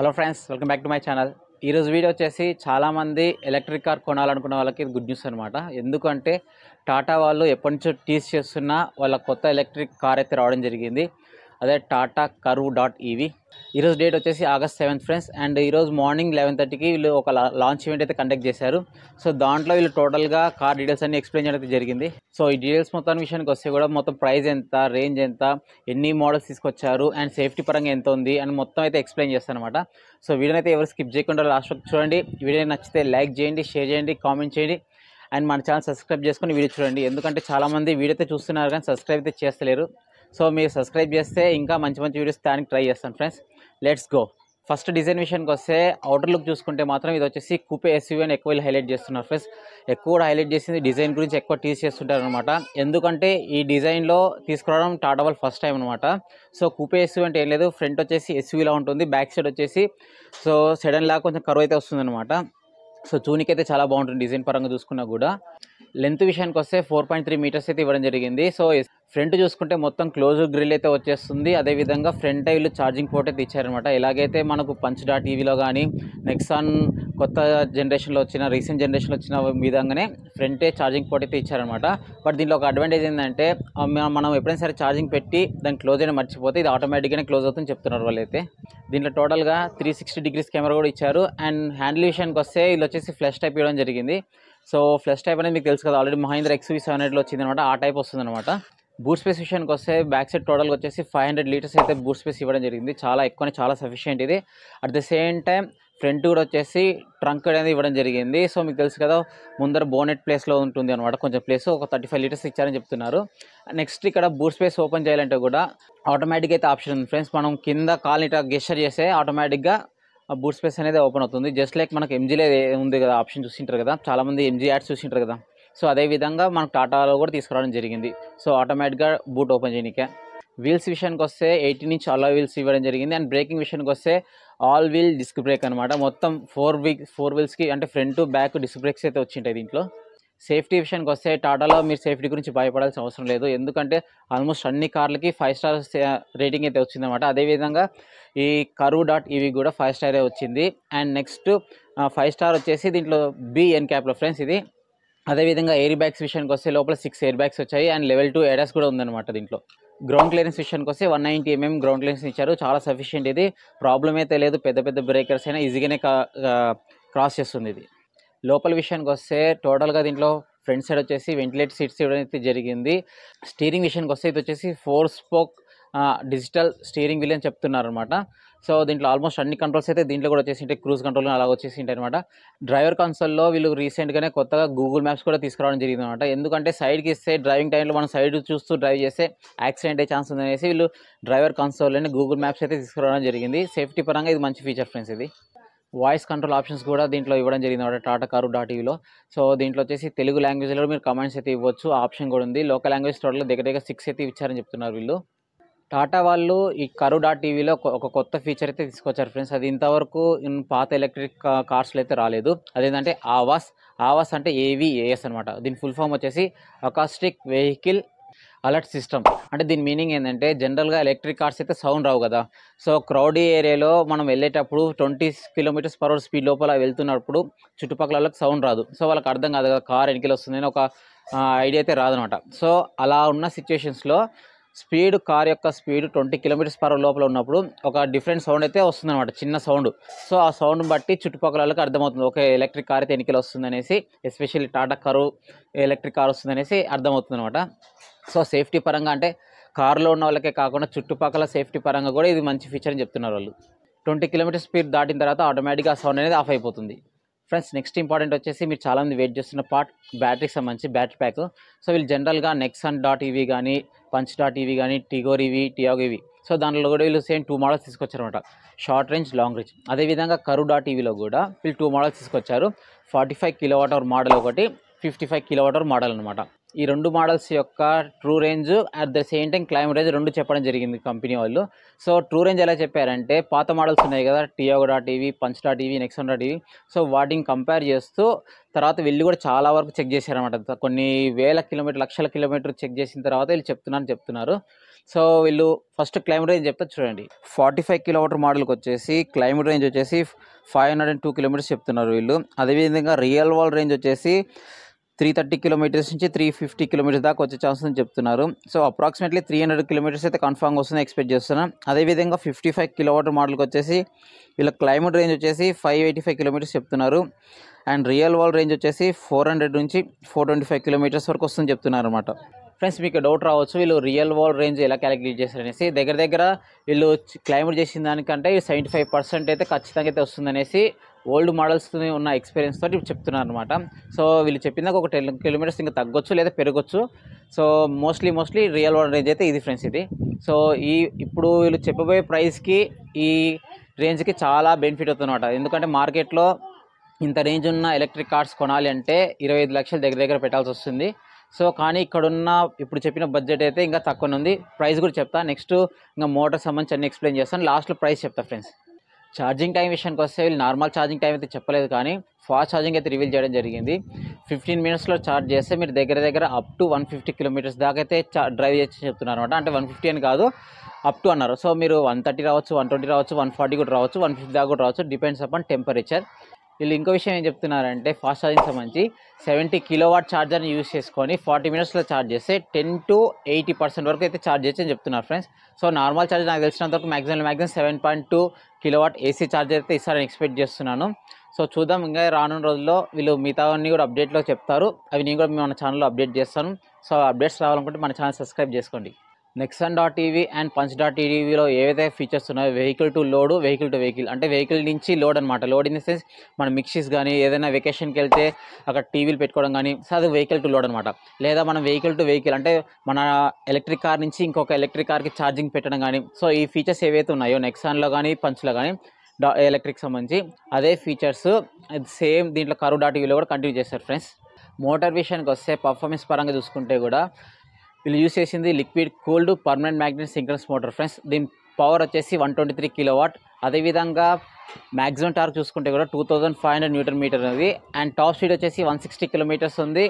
Hello friends, welcome back to my channel. ఈరోజు video వచ్చేసి చాలామంది ఎలక్ట్రిక్ కార్ కొనాలనుకున్న వాళ్ళకి గుడ్ న్యూస్ అనమాట. ఎందుకంటే టాటా వాళ్ళు ఎప్పటి నుంచో టీస్ చేస్తున్న వాళ్ళ కొత్త ఎలక్ట్రిక్ కార్ అయితే రావడం జరిగింది. అదే టాటా కర్వ్ డాట్ ఈవీ. ఈరోజు డేట్ వచ్చేసి August 7th ఫ్రెండ్స్. అండ్ ఈరోజు మార్నింగ్ 11:30కి వీళ్ళు ఒక లాంచ్ ఈవెంట్ అయితే కండక్ట్ చేశారు. సో దాంట్లో వీళ్ళు టోటల్గా కార్ డీటెయిల్స్ అన్ని ఎక్స్ప్లెయిన్ చేయడం అయితే జరిగింది. సో ఈ డీటెయిల్స్ మొత్తం విషయానికి వస్తే కూడా మొత్తం ప్రైస్ ఎంత, రేంజ్ ఎంత, ఎన్ని మోడల్స్ తీసుకొచ్చారు అండ్ సేఫ్టీ పరంగా ఎంత ఉంది అని మొత్తం అయితే ఎక్స్ప్లెయిన్ చేస్తాను అనమాట. సో వీడియోని అయితే ఎవరు స్కిప్ చేయకుండా లాస్ట్ వరకు చూడండి. వీడియో నచ్చితే లైక్ చేయండి, షేర్ చేయండి, కామెంట్ చేయండి అండ్ మన ఛానల్ సబ్స్క్రైబ్ చేసుకొని వీడియో చూడండి. ఎందుకంటే చాలామంది వీడియో అయితే చూస్తున్నారు కానీ సబ్స్క్రైబ్ అయితే చేస్తలేరు. సో మీరు సబ్స్క్రైబ్ చేస్తే ఇంకా మంచి మంచి వీడియోస్ దానికి ట్రై చేస్తాను friends. Let's go. First design విషయానికి వస్తే అవుటర్ లుక్ చూసుకుంటే మాత్రం ఇది వచ్చేసి కూపే ఎస్యూవీ అని ఎక్కువ హైలైట్ చేస్తున్నారు ఫ్రెండ్స్. ఎక్కువ కూడా హైలైట్ చేసింది డిజైన్ గురించి ఎక్కువ టీస్ చేస్తుంటారు అనమాట. ఎందుకంటే ఈ డిజైన్లో తీసుకురావడం టాటా వాళ్ళు ఫస్ట్ టైం అనమాట. సో కూపే ఎస్యూవీ అంటే ఏం లేదు, ఫ్రంట్ వచ్చేసి ఎస్యూవీలా ఉంటుంది, బ్యాక్ సైడ్ వచ్చేసి సో సెడన్ లాగా కొంచెం కర్వ్ అయితే వస్తుంది అనమాట. సో చూనికి అయితే చాలా బాగుంటుంది డిజైన్ పరంగా చూసుకున్నా కూడా. లెంత్ విషయానికి వస్తే 4.3 మీటర్స్ అయితే ఇవ్వడం జరిగింది. సో ఫ్రంట్ చూసుకుంటే మొత్తం క్లోజ్ గ్రిల్ అయితే వచ్చేస్తుంది. అదేవిధంగా ఫ్రంట్ వీళ్ళు ఛార్జింగ్ పోర్ట్ అయితే ఇచ్చారనమాట. ఎలాగైతే మనకు పంచ్ డాట్ ఈవీలో కానీ నెక్సాన్ కొత్త జనరేషన్లో వచ్చిన రీసెంట్ జనరేషన్లో వచ్చిన విధంగానే ఫ్రంటే ఛార్జింగ్ పోర్ట్ అయితే ఇచ్చారనమాట. బట్ దీంట్లో ఒక అడ్వాంటేజ్ ఏంటంటే మనం ఎప్పుడైనా సరే ఛార్జింగ్ పెట్టి దాన్ని క్లోజ్ అయినా మర్చిపోతే ఇది ఆటోమేటిక్గానే క్లోజ్ అవుతుందని చెప్తున్నారు వాళ్ళైతే. దీంట్లో టోటల్గా 360 degrees కెమెరా కూడా ఇచ్చారు. అండ్ హ్యాండిల్ విషయానికి వస్తే వీళ్ళు వచ్చేసి ఫ్లష్ టైప్ ఇవ్వడం జరిగింది. సో ఫ్లష్ టైప్ అనేది మీకు తెలుసు కదా, ఆల్రెడీ మహీంద్రా XUV 700లో వచ్చింది అనమాట. ఆ టైప్ వస్తుంది అనమాట. బూట్ స్పేస్ విషయానికి వస్తే బ్యాక్ సైడ్ టోటల్గా వచ్చేసి 500 లీటర్స్ అయితే బూట్ స్పేస్ ఇవ్వడం జరిగింది. చాలా ఎక్కువనే, చాలా సఫిషియెంట్ ఇది. At the same time front కూడా వచ్చేసి ట్రంక్ అనేది ఇవ్వడం జరిగింది. సో మీకు తెలుసు కదా, ముందర బోనెట్ ప్లేస్లో ఉంటుంది అనమాట, కొంచెం ప్లేస్ ఒక 35 లీటర్స్ ఇచ్చారని చెప్తున్నారు. నెక్స్ట్ ఇక్కడ బూట్ స్పేస్ ఓపెన్ చేయాలంటే కూడా ఆటోమేటిక్గా అయితే ఆప్షన్ ఉంది ఫ్రెండ్స్. మనం కింద కాల్ ఇట్లా గెస్చర్ చేస్తే ఆటోమేటిక్గా బూట్ స్పేస్ అనేది ఓపెన్ అవుతుంది. జస్ట్ లైక్ మనకు ఎంజీలో ఉంది కదా ఆప్షన్, చూసింటారు కదా చాలామంది ఎంజీ యాడ్స్ చూసింటారు కదా. సో అదేవిధంగా మనకు టాటాలో కూడా తీసుకురావడం జరిగింది. సో ఆటోమేటిక్గా బూట్ ఓపెన్ చేయనికే. వీల్స్ విషయానికి వస్తే 18 ఇంచ్ అలా వీల్స్ ఇవ్వడం జరిగింది. అండ్ బ్రేకింగ్ విషయానికి వస్తే ఆల్ వీల్ డిస్క్ బ్రేక్ అనమాట. మొత్తం 4 వీల్స్కి అంటే ఫ్రంట్ బ్యాక్ డిస్క్ బ్రేక్స్ అయితే వచ్చింటాయి దీంట్లో. సేఫ్టీ విషయానికి వస్తే టాటాలో మీరు సేఫ్టీ గురించి భయపడాల్సిన అవసరం లేదు. ఎందుకంటే ఆల్మోస్ట్ అన్ని కార్లకి 5 స్టార్స్ రేటింగ్ అయితే వచ్చిందన్నమాట. అదేవిధంగా ఈ కర్వ్ డాట్ ఈవీ కూడా 5 స్టారే వచ్చింది. అండ్ నెక్స్ట్ 5 స్టార్ వచ్చేసి దీంట్లో బి ఎన్క్యాప్లో ఫ్రెండ్స్ ఇది. అదేవిధంగా ఎయిర్ బ్యాగ్స్ విషయానికి వస్తే లోపల 6 ఎయిర్ బ్యాగ్స్ వచ్చాయి. అండ్ లెవెల్ 2 ADAS కూడా ఉందన్నమాట దీంట్లో. గ్రౌండ్ క్లియరెన్స్ విషయానికి వస్తే 190 mm గ్రౌండ్ క్లియరెన్స్ ఇచ్చారు. చాలా సఫిషియెంట్ ఇది. ప్రాబ్లం అయితే లేదు, పెద్ద పెద్ద బ్రేకర్స్ అయినా ఈజీగానే క్రాస్ చేస్తుంది ఇది. లోపల విషయానికి వస్తే టోటల్గా దీంట్లో ఫ్రంట్ సైడ్ వచ్చేసి వెంటిలేటర్ సీట్స్ ఇవ్వడం అయితే జరిగింది. స్టీరింగ్ విషయానికి వస్తే ఇది వచ్చేసి 4 స్పోక్ డిజిటల్ స్టీరింగ్ వీల్ అని చెప్తున్నారు అనమాట. సో దీంట్లో ఆల్మోస్ట్ అన్ని కంట్రోల్స్ అయితే దీంట్లో కూడా వచ్చేసి ఉంటాయి, క్రూజ్ కంట్రోల్ అలా వచ్చేసి ఉంటాయి అనమాట. డ్రైవర్ కన్సోల్లో వీళ్ళు రీసెంట్గానే కొత్తగా గూగుల్ మ్యాప్స్ కూడా తీసుకురావడం జరిగింది అనమాట. ఎందుకంటే సైడ్కి ఇస్తే డ్రైవింగ్ టైంలో మనం సైడ్ చూస్తూ డ్రైవ్ చేస్తే యాక్సిడెంట్ అయ్యే ఛాన్స్ ఉందనేసి వీళ్ళు డ్రైవర్ కన్సోల్లోనే గూగుల్ మ్యాప్స్ అయితే తీసుకురావడం జరిగింది. సేఫ్టీ పరంగా ఇది మంచి ఫీచర్ ఫ్రెండ్స్ ఇది. వాయిస్ కంట్రోల్ ఆప్షన్స్ కూడా దీంట్లో ఇవ్వడం జరిగింది అనమాట టాటా కర్వ్ డాట్ ఈవీలో. సో దీంట్లో వచ్చేసి తెలుగు లాంగ్వేజ్లో మీరు కమెంట్స్ అయితే ఇవ్వచ్చు, ఆప్షన్ కూడా ఉంది. లోకల్ లాంగ్వేజ్ టోటల్గా దగ్గర 6 అయితే ఇచ్చారని చెప్తున్నారు వీళ్ళు. టాటా వాళ్ళు ఈ కర్వ్ డాట్ ఈవీలో ఒక కొత్త ఫీచర్ అయితే తీసుకొచ్చారు ఫ్రెండ్స్. అది ఇంతవరకు పాత ఎలక్ట్రిక్ కార్స్లో అయితే రాలేదు. అదేంటంటే ఆవాస్ అంటే AVAS అనమాట. దీని ఫుల్ ఫామ్ వచ్చేసి అకాస్టిక్ వెహికల్ అలర్ట్ సిస్టమ్. అంటే దీని మీనింగ్ ఏంటంటే జనరల్గా ఎలక్ట్రిక్ కార్స్ అయితే సౌండ్ రావు కదా. సో క్రౌడీ ఏరియాలో మనం వెళ్ళేటప్పుడు 20 km/h స్పీడ్ లోపల వెళ్తున్నప్పుడు చుట్టుపక్కల సౌండ్ రాదు. సో వాళ్ళకి అర్థం కాదు కదా కార్ ఎన్నికలు వస్తుందని ఒక ఐడియా అయితే రాదనమాట. సో అలా ఉన్న సిచ్యువేషన్స్లో కార్ యొక్క స్పీడ్ 20 km/h లోపల ఉన్నప్పుడు ఒక డిఫరెంట్ సౌండ్ అయితే వస్తుంది అనమాట, చిన్న సౌండ్. సో ఆ సౌండ్ బట్టి చుట్టుపక్కల వాళ్ళకి అర్థమవుతుంది ఓకే ఎలక్ట్రిక్ కార్ అయితే ఎన్నికలు వస్తుంది అనేసి, especially Tata curve electric car వస్తుంది అనేసి అర్థమవుతుంది అనమాట. సో సేఫ్టీ పరంగా అంటే కార్లో ఉన్న వాళ్ళకే కాకుండా చుట్టుపక్కల సేఫ్టీ పరంగా కూడా ఇది మంచి ఫీచర్ అని చెప్తున్నారు వాళ్ళు. 20 km స్పీడ్ దాటిన తర్వాత ఆటోమేటిక్గా ఆ సౌండ్ అనేది ఆఫ్ అయిపోతుంది. ఫ్రెండ్స్ నెక్స్ట్ ఇంపార్టెంట్ వచ్చేసి మీరు చాలామంది వెయిట్ చేస్తున్న పార్ట్ బ్యాటరీకి సంబంధించి బ్యాటరీ ప్యాక్. సో వీళ్ళు జనరల్గా నెక్సాన్ డాట్ ఈవీ కానీ, పంచ్ డాట్ ఈవీ కానీ, Tigor EV, Tiago EV, so దాంట్లో కూడా వీళ్ళు సేమ్ 2 మోడల్స్ తీసుకొచ్చారనమాట, షార్ట్ రేంజ్, లాంగ్ రేంజ్. అదేవిధంగా కర్వ్ డాట్ ఈవీలో కూడా వీళ్ళు 2 మోడల్స్ తీసుకొచ్చారు. 45 kWh మోడల్ ఒకటి, 55 kWh మోడల్ అనమాట. ఈ 2 మోడల్స్ యొక్క true range at the same time claim range 2 చెప్పడం జరిగింది కంపెనీ వాళ్ళు. సో ట్రూ రేంజ్ ఎలా చెప్పారంటే పాత మోడల్స్ ఉన్నాయి కదా, Tiago dot EV, punch dot EV, Nexon dot EV, so వాటిని కంపేర్ చేస్తూ తర్వాత వీళ్ళు కూడా చాలా వరకు చెక్ చేశారనమాట. కొన్ని వేల కిలోమీటర్, లక్షల కిలోమీటర్ చెక్ చేసిన తర్వాత వీళ్ళు చెప్తున్నారు. సో వీళ్ళు ఫస్ట్ క్లైమ్ రేంజ్ చెప్తే చూడండి. 45 కిలోమీటర్ మోడల్కి వచ్చేసి క్లైమ్ రేంజ్ వచ్చేసి 502 కిలోమీటర్స్ చెప్తున్నారు వీళ్ళు. అదేవిధంగా రియల్ వరల్డ్ రేంజ్ వచ్చేసి 330 కిలోమీటర్స్ నుంచి 350 కిలోమీటర్స్ దాకా వచ్చే ఛాన్స్ అని చెప్తున్నారు. సో అప్రాక్సిమేట్లీ 300 కిలోమీటర్స్ అయితే కన్ఫామ్గా వస్తుందని ఎక్స్పెక్ట్ చేస్తున్నాం. అదేవిధంగా 55 కిలోమీటర్ మోడల్కి వచ్చేసి వీళ్ళ క్లైమేట్ రేంజ్ వచ్చేసి 585 కిలోమీటర్స్ చెప్తున్నారు. అండ్ రియల్ వరల్డ్ రేంజ్ వచ్చేసి 400 నుంచి 425 కిలోమీటర్స్ వరకు వస్తుందని చెప్తున్నారు అనమాట. ఫ్రెండ్స్, మీకు డౌట్ రావచ్చు వీళ్ళు రియల్ వరల్డ్ రేంజ్ ఎలా క్యాలిక్యులేట్ చేస్తారనేసి. దగ్గర వీళ్ళు క్లైమేట్ చేసిన దానికంటే 75% అయితే ఖచ్చితంగా అయితే వస్తుందనేసి ఓల్డ్ మోడల్స్ ఉన్న ఎక్స్పీరియన్స్ తోటి చెప్తున్నారు అనమాట. సో వీళ్ళు చెప్పినాక ఒక 10 కిలోమీటర్స్ ఇంకా తగ్గొచ్చు లేదా పెరగొచ్చు. So mostly real world range అయితే ఇది ఫ్రెండ్స్ ఇది. సో ఇప్పుడు వీళ్ళు చెప్పబోయే ప్రైస్కి ఈ రేంజ్కి చాలా బెనిఫిట్ అవుతుంది అనమాట. ఎందుకంటే మార్కెట్లో ఇంత రేంజ్ ఉన్న ఎలక్ట్రిక్ కార్స్ కొనాలి అంటే 25 లక్షలు దగ్గర పెట్టాల్సి వస్తుంది. సో కానీ ఇక్కడున్న ఇప్పుడు చెప్పిన బడ్జెట్ అయితే ఇంకా తక్కువ ఉంది. ప్రైస్ కూడా చెప్తా, నెక్స్ట్ ఇంకా మోటార్ సంబంధించి అన్ని ఎక్స్ప్లెయిన్ చేస్తాను, లాస్ట్లో ప్రైస్ చెప్తా ఫ్రెండ్స్. ఛార్జింగ్ టైం విషయానికి వస్తే వీళ్ళు నార్మల్ ఛార్జింగ్ టైం అయితే చెప్పలేదు, కానీ ఫాస్ట్ ఛార్జింగ్ అయితే రివీల్ చేయడం జరిగింది. 15 మినిట్స్లో ఛార్జ్ చేస్తే మీరు దగ్గర అప్ టు 150 కిలోమీటర్స్ దాకా అయితే డ్రైవ్ చేసి చెప్తున్నారు అనమాట. అంటే 150 అని కాదు, అప్ టు అన్నారు. సో మీరు 130 రావచ్చు, 120 రావచ్చు, 140 కూడా రావచ్చు, 150 దాకా కూడా రావచ్చు, డిపెండ్స్ అపాన్ టెంపరేచర్. వీళ్ళు ఇంకో విషయం ఏం చెప్తున్నారంటే ఫాస్ట్ ఛార్జింగ్ సంబంధించి 70 కిలోవాట్ ఛార్జర్ని యూస్ చేసుకొని 40 మినిట్స్లో ఛార్జ్ చేస్తే 10 to 80% వరకు అయితే ఛార్జ్ చేయొచ్చు అని చెప్తున్నారు ఫ్రెండ్స్. సో నార్మల్ ఛార్జ్ నాకు తెలిసినంత వరకు మ్యాక్సిమం 7.2 కిలోవాట్ ఏసీ ఛార్జర్ అయితే ఇస్తారని ఎక్స్పెక్ట్ చేస్తున్నాను. సో చూద్దాం, ఇంకా రానున్న రోజుల్లో వీళ్ళు మిగతావన్నీ కూడా అప్డేట్లో చెప్తారు. అవి నేను కూడా మన ఛానల్లో అప్డేట్ చేస్తాను. సో అప్డేట్స్ రావాలనుకుంటే మన ఛానల్ సబ్స్క్రైబ్ చేసుకోండి. Nexon dot EV and Punch dot ఈవీలో ఏవైతే ఫీచర్స్ ఉన్నాయో vehicle to load, vehicle to vehicle, అంటే వెహికల్ నుంచి లోడ్ అనమాట. లోడ్ ఇన్ ద సెన్స్ మన మిక్సీస్ కానీ ఏదైనా వెకేషన్కి వెళ్తే అక్కడ టీవీలు పెట్టుకోవడం కానీ, సో అది వెహికల్ టు లోడ్ అనమాట. లేదా మనం వెహికల్ టు వెహికల్ అంటే మన ఎలక్ట్రిక్ కార్ నుంచి ఇంకొక ఎలక్ట్రిక్ కార్కి ఛార్జింగ్ పెట్టడం కానీ, సో ఈ ఫీచర్స్ ఏవైతే ఉన్నాయో నెక్సాన్లో కానీ పంచ్లో కానీ ఎలక్ట్రిక్ సంబంధించి అదే ఫీచర్స్ సేమ్ దీంట్లో కర్వ్ డాట్ ఈవీలో కూడా కంటిన్యూ చేస్తారు ఫ్రెండ్స్. మోటార్ విషయానికి వస్తే పర్ఫార్మెన్స్ పరంగా చూసుకుంటే కూడా వీళ్ళు యూజ్ చేసింది liquid cooled permanent magnet synchronous motor friends. దీని పవర్ వచ్చేసి 123 కిలోవాట్. అదేవిధంగా మ్యాక్సిమం టార్క్ చూసుకుంటే కూడా 2500 న్యూటన్ మీటర్ ఉంది. అండ్ టాప్ స్పీడ్ వచ్చేసి 160 కిలోమీటర్స్ ఉంది.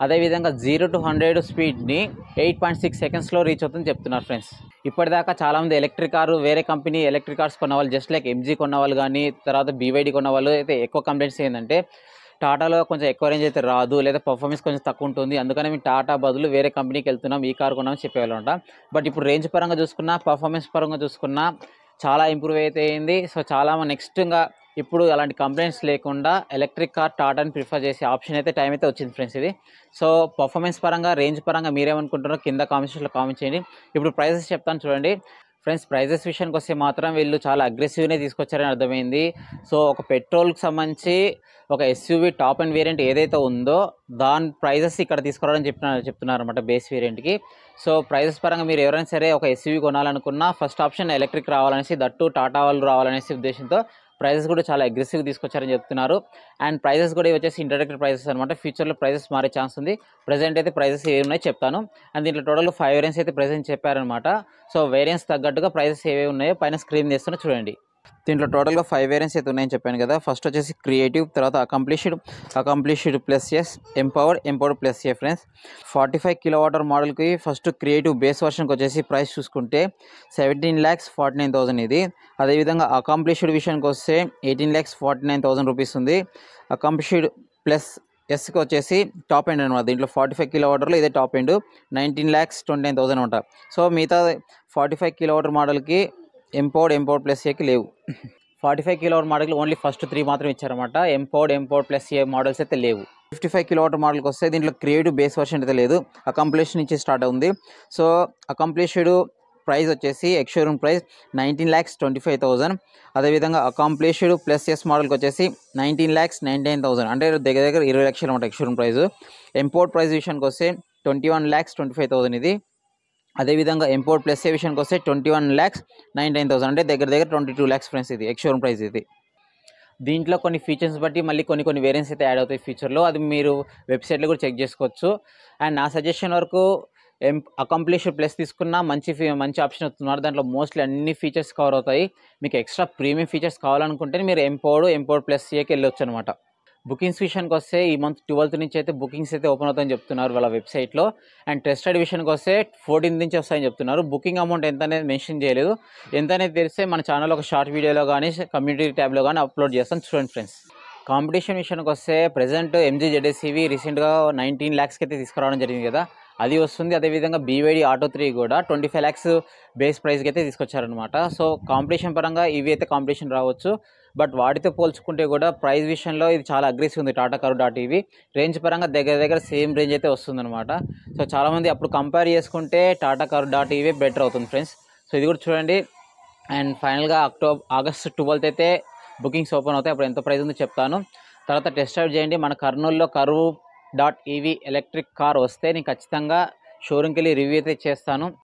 అదేవిధంగా 0 to 100 స్పీడ్ని 8.6 సెకండ్స్లో రీచ్ అవుతుందని చెప్తున్నారు ఫ్రెండ్స్. ఇప్పటిదాకా చాలామంది ఎలక్ట్రిక్ కారు వేరే కంపెనీ ఎలక్ట్రిక్ కార్స్ కొన్న వాళ్ళు, జస్ట్ లైక్ ఎంజీ కొన్న వాళ్ళు కానీ తర్వాత BYD కొన్న వాళ్ళు అయితే ఎక్కువ కంప్లైంట్స్ ఏంటంటే టాటాలో కొంచెం ఎక్కువ రేంజ్ అయితే రాదు, లేదా పర్ఫార్మెన్స్ కొంచెం తక్కువ ఉంటుంది, అందుకని మేము టాటా బదులు వేరే కంపెనీకి వెళ్తున్నాం, ఈ కార్ కొన్నామని చెప్పేవాళ్ళంట. బట్ ఇప్పుడు రేంజ్ పరంగా చూసుకున్నా, పర్ఫార్మెన్స్ పరంగా చూసుకున్నా చాలా ఇంప్రూవ్ అయితే అయింది. సో చాలా నెక్స్ట్ ఇంకా ఇప్పుడు అలాంటి కంప్లైంట్స్ లేకుండా ఎలక్ట్రిక్ కార్ టాటాని ప్రిఫర్ చేసే ఆప్షన్ అయితే టైం అయితే వచ్చింది ఫ్రెండ్స్ ఇది. సో పర్ఫార్మెన్స్ పరంగా, రేంజ్ పరంగా మీరేమనుకుంటారో కింద కామెంట్స్లో కామెంట్ చేయండి. ఇప్పుడు ప్రైసెస్ చెప్తాను చూడండి ఫ్రెండ్స్. ప్రైజెస్ విషయానికి వస్తే మాత్రం వీళ్ళు చాలా అగ్రెసివ్నే తీసుకొచ్చారని అర్థమైంది. సో ఒక పెట్రోల్కి సంబంధించి ఒక ఎస్యూవీ టాప్ అండ్ వేరియంట్ ఏదైతే ఉందో దాని ప్రైజెస్ ఇక్కడ తీసుకురావడం చెప్తున్నారు అనమాట బేస్ వేరియంట్కి. సో ప్రైజెస్ పరంగా మీరు ఎవరైనా సరే ఒక ఎస్యూవీ కొనాలనుకున్నా ఫస్ట్ ఆప్షన్ ఎలక్ట్రిక్ రావాలనేసి, దట్టు టాటా వాళ్ళు రావాలనేసి ఉద్దేశంతో ప్రైజెస్ కూడా చాలా అగ్రెసివ్గా తీసుకొచ్చారని చెప్తున్నారు. అండ్ ప్రైజెస్ కూడా వచ్చేసి ఇంట్రడక్టరీ ప్రైజెస్ అనమాట. ఫ్యూచర్లో ప్రైజెస్ మారే ఛాన్స్ ఉంది. ప్రజెంట్ అయితే ప్రైజెస్ ఏవి ఉన్నాయో చెప్తాను. అండ్ దీంట్లో టోటల్ 5 వేరియంట్స్ అయితే ప్రజెంట్ చెప్పారనమాట. సో వేరియంట్స్ తగ్గట్టుగా ప్రైజెస్ ఏవేవి ఉన్నాయో పైన స్క్రీన్ చేస్తున్నా చూడండి. దీంట్లో టోటల్గా 5 వేరియంట్స్ అయితే ఉన్నాయని చెప్పాను కదా. ఫస్ట్ వచ్చేసి క్రియేటివ్, తర్వాత accomplished plus S, empowered plus A friends. 45 kilowatt మోడల్కి ఫస్ట్ క్రియేటివ్ బేస్ వర్షన్కి వచ్చేసి ప్రైస్ చూసుకుంటే 17,49,000 ఇది. అదేవిధంగా అకంప్లిష్డ్ విషయానికి వస్తే 18,49,000 రూపీస్ ఉంది. అకంప్లిష్డ్ ప్లస్ ఎస్కి వచ్చేసి టాప్ ఎండ్ అనమాట. దీంట్లో 45 కిలోవాటర్లో ఇదే టాప్ ఎండ్ 19,29,000 అనమాట. సో మిగతా 45 కిలోవాటర్ మోడల్కి ఎంపవర్డ్ ప్లస్ ఏకి లేవు. 45 కిలోవాట్ మోడల్కి ఓన్లీ ఫస్ట్ 3 మాత్రం ఇచ్చారన్నమాట. ఎంపవర్డ్ ప్లస్ ఏ మోడల్స్ అయితే లేవు. 55 కిలోవాట్ మోడల్కి వస్తే దీంట్లో క్రియేటివ్ బేస్ వర్షన్ అయితే లేదు, అకంప్లిష్డ్ నుంచి స్టార్ట్ అవుతుంది. సో అకంప్లిష్డ్ ప్రైస్ వచ్చేసి ఎక్స్షోరూమ్ ప్రైస్ 19,25,000. అదేవిధంగా అకంప్లిష్డ్ ప్లస్ ఎస్ మోడల్కి వచ్చేసి 19,99,000, అంటే దగ్గర 20 లక్షలు అనమాట ఎక్స్షోరూమ్ ప్రైస్. ఎంపోర్ట్ ప్రైస్ విషయానికి వస్తే 21,25,000 ఇది. అదేవిధంగా ఎంపోర్ట్ ప్లస్ ఏ విషయానికి వస్తే 21,99,000, అంటే దగ్గర 22 lakhs ఫ్రెండ్స్ ఇది ఎక్స్షోరూమ్ ప్రైస్ ఇది. దీంట్లో కొన్ని ఫీచర్స్ బట్టి మళ్ళీ కొన్ని వేరియంట్స్ అయితే యాడ్ అవుతాయి ఫ్యూచర్లో. అది మీరు వెబ్సైట్లో కూడా చెక్ చేసుకోవచ్చు. అండ్ నా సజెషన్ వరకు అకంప్లిష్ ప్లస్ తీసుకున్న మంచి ఆప్షన్ అవుతున్నారు. దాంట్లో మోస్ట్లీ అన్ని ఫీచర్స్ కవర్ అవుతాయి. మీకు ఎక్స్ట్రా ప్రీమియం ఫీచర్స్ కావాలనుకుంటే మీరు ఎంపోర్డ్ ప్లస్ సిఏకి వెళ్ళొచ్చు అనమాట. బుకింగ్స్ విషయానికి వస్తే ఈ మంత్ 12th నుంచి అయితే బుకింగ్స్ అయితే ఓపెన్ అవుతాయని చెప్తున్నారు వాళ్ళ వెబ్సైట్లో. అండ్ టెస్ట్ రైడ్ విషయానికి వస్తే 14th నుంచి వస్తాయని చెప్తున్నారు. బుకింగ్ అమౌంట్ ఎంత అనేది మెన్షన్ చేయలేదు. ఎంత అనేది తెలిస్తే మన ఛానల్లో ఒక షార్ట్ వీడియోలో కానీ కమ్యూనిటీ ట్యాబ్లో కానీ అప్లోడ్ చేస్తాను, చూడండి ఫ్రెండ్స్. కాంపిటీషన్ విషయానికి వస్తే ప్రజెంట్ MG ZS-EV రీసెంట్గా 19 lakhsకి అయితే తీసుకురావడం జరిగింది కదా, అది వస్తుంది. అదేవిధంగా BYD Auto 3 కూడా 25 lakhs బేస్ ప్రైస్కి అయితే తీసుకొచ్చారనమాట. సో కాంపిటీషన్ పరంగా ఇవి అయితే కాంపిటీషన్ రావచ్చు. బట్ వాటితో పోల్చుకుంటే కూడా ప్రైస్ విషయంలో ఇది చాలా అగ్రెసివ్ ఉంది. టాటా కర్వ్.EV రేంజ్ పరంగా దగ్గర సేమ్ రేంజ్ అయితే వస్తుందన్నమాట. సో చాలామంది అప్పుడు కంపేర్ చేసుకుంటే టాటా కర్వ్.EV బెటర్ అవుతుంది ఫ్రెండ్స్. సో ఇది కూడా చూడండి. అండ్ ఫైనల్గా ఆగస్ట్ 12th అయితే బుకింగ్స్ ఓపెన్ అవుతాయి. అప్పుడు ఎంత ప్రైస్ ఉందో చెప్తాను. తర్వాత టెస్ట్ డ్రైవ్ చేయండి. మన కర్నూలులో కర్వ్.EV ఎలక్ట్రిక్ కార్ వస్తే నేను ఖచ్చితంగా షోరూమ్కి వెళ్ళి రివ్యూ అయితే చేస్తాను.